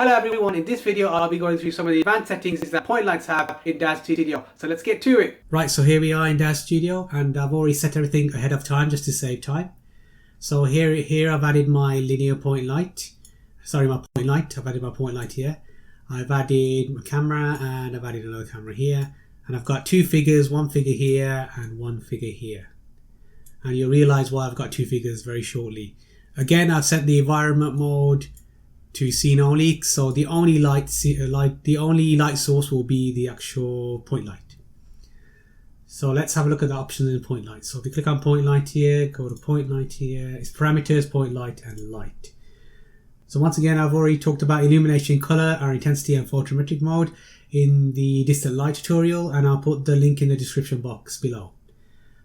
Hello everyone, in this video I'll be going through some of the advanced settings that Pointlights have in Daz Studio. So let's get to it. Right, so here we are in Daz Studio and I've already set everything ahead of time just to save time. So here I've added my linear point light. Sorry, my point light. I've added my point light here. I've added my camera and I've added another camera here. And I've got two figures, one figure here and one figure here. And you'll realize why I've got two figures very shortly. Again, I've set the environment mode to scene only, so the only light source will be the actual point light. So let's have a look at the options in point light. So if you click on point light here, go to point light here, it's parameters, point light and light. So once again, I've already talked about illumination, color, our intensity and photometric mode in the distant light tutorial, and I'll put the link in the description box below.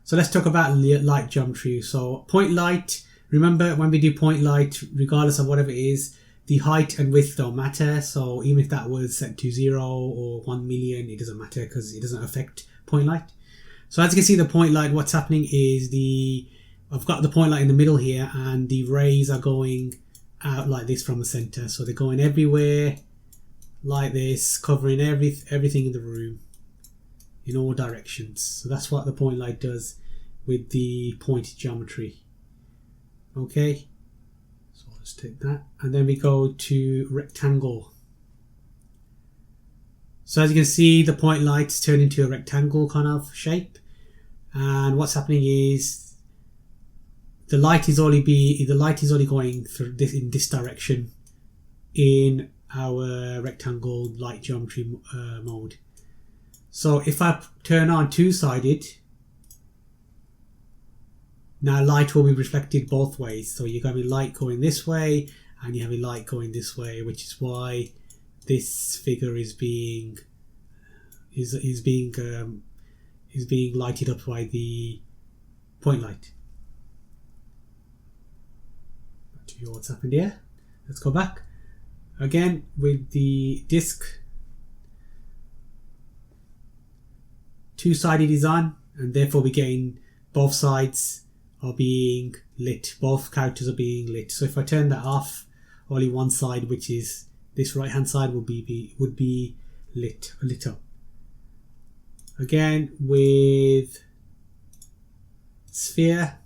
So let's talk about light geometry. So point light, remember when we do point light, regardless of whatever it is, the height and width don't matter. So even if that was set to 0 or 1 million, it doesn't matter because it doesn't affect point light. So as you can see, the point light, what's happening is I've got the point light in the middle here and the rays are going out like this from the center. So they're going everywhere like this, covering everything in the room in all directions. So that's what the point light does with the point geometry. Okay. Let's take that, and then we go to rectangle. So as you can see, the point lights turn into a rectangle kind of shape, and what's happening is the light is only going through this in this direction in our rectangle light geometry mode. So if I turn on two-sided, now light will be reflected both ways. So you're going to be light going this way and you have a light going this way, which is why this figure is being lighted up by the point light. Back to what's happened here. Let's go back again with the disc. Two-sided is on, and therefore we're getting both sides are being lit, both characters are being lit. So if I turn that off, only one side, which is this right hand side, would be lit up. Again with sphere,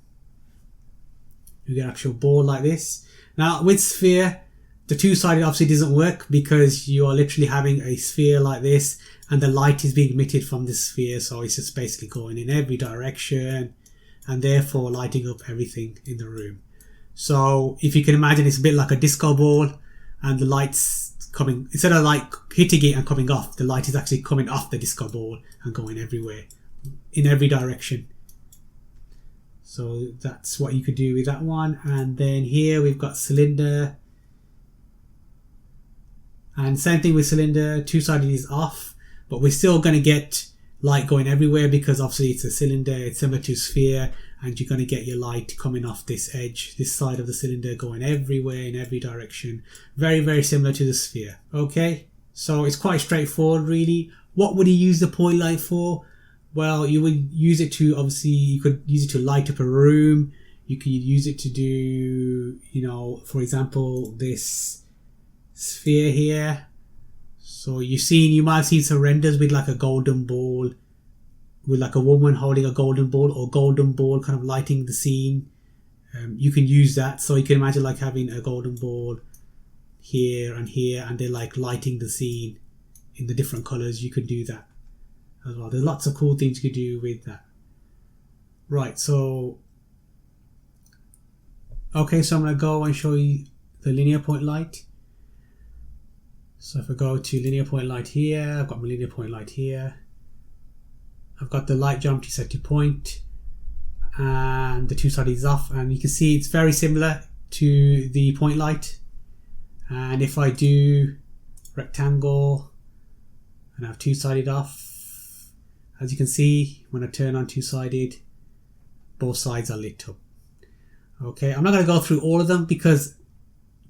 you get an actual ball like this. Now with sphere, the two-sided obviously doesn't work because you are literally having a sphere like this and the light is being emitted from this sphere, so it's just basically going in every direction and therefore lighting up everything in the room. So if you can imagine, it's a bit like a disco ball, and the light's coming, instead of like hitting it and coming off, the light is actually coming off the disco ball and going everywhere in every direction. So that's what you could do with that one. And then here we've got cylinder, and same thing with cylinder, two-sided is off, but we're still going to get light going everywhere because obviously it's a cylinder, it's similar to sphere, and you're going to get your light coming off this edge, this side of the cylinder, going everywhere in every direction. Very, very similar to the sphere. Okay, so it's quite straightforward really. What would you use the point light for? Well, you would use it to, obviously you could use it to light up a room. You could use it to do, you know, for example, this sphere here. So you might have seen some renders with like a golden ball, with like a woman holding a golden ball, or golden ball kind of lighting the scene. You can use that. So you can imagine like having a golden ball here, and they're like lighting the scene in the different colors. You could do that as well. There's lots of cool things you could do with that. Right, so okay, so I'm going to go and show you the linear point light. So if I go to linear point light here, I've got my linear point light here. I've got the light geometry set to point, and the two-sided is off, and you can see it's very similar to the point light. And if I do rectangle and have two-sided off, as you can see, when I turn on two-sided, both sides are lit up. Okay, I'm not going to go through all of them because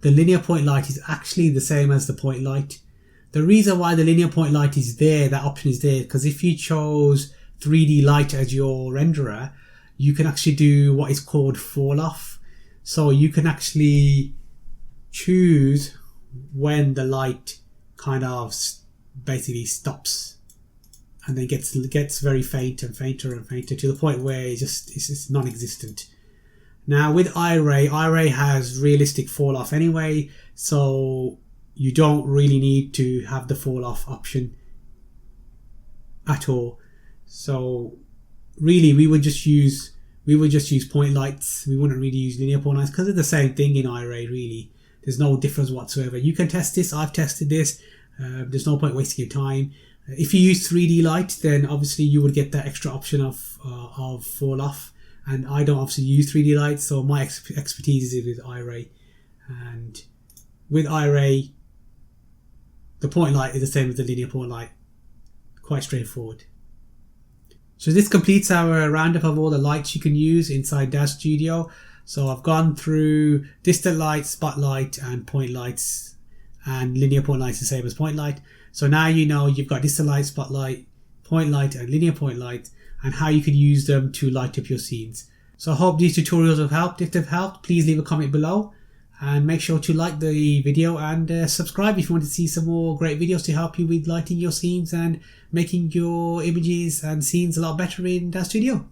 the linear point light is actually the same as the point light. The reason why the linear point light is there, that option is there, because if you chose 3D light as your renderer, you can actually do what is called fall off. So you can actually choose when the light kind of basically stops and then gets very faint and fainter and fainter to the point where it's non-existent. Now with iRay has realistic fall off anyway, so you don't really need to have the fall off option at all. So really we would just use point lights. We wouldn't really use linear point lights because they're the same thing in iRay really. There's no difference whatsoever. You can test this. I've tested this. There's no point wasting your time. If you use 3D light, then obviously you would get that extra option of fall off. And I don't obviously use 3D light, so my expertise is with iRay. And with iRay, the point light is the same as the linear point light. Quite straightforward. So this completes our roundup of all the lights you can use inside Daz Studio. So I've gone through distant light, spotlight, and point lights, and linear point lights the same as point light. So now you know you've got distant light, spotlight, point light, and linear point light, and how you could use them to light up your scenes. So I hope these tutorials have helped. If they've helped, please leave a comment below, and make sure to like the video and subscribe if you want to see some more great videos to help you with lighting your scenes and making your images and scenes a lot better in Daz Studio.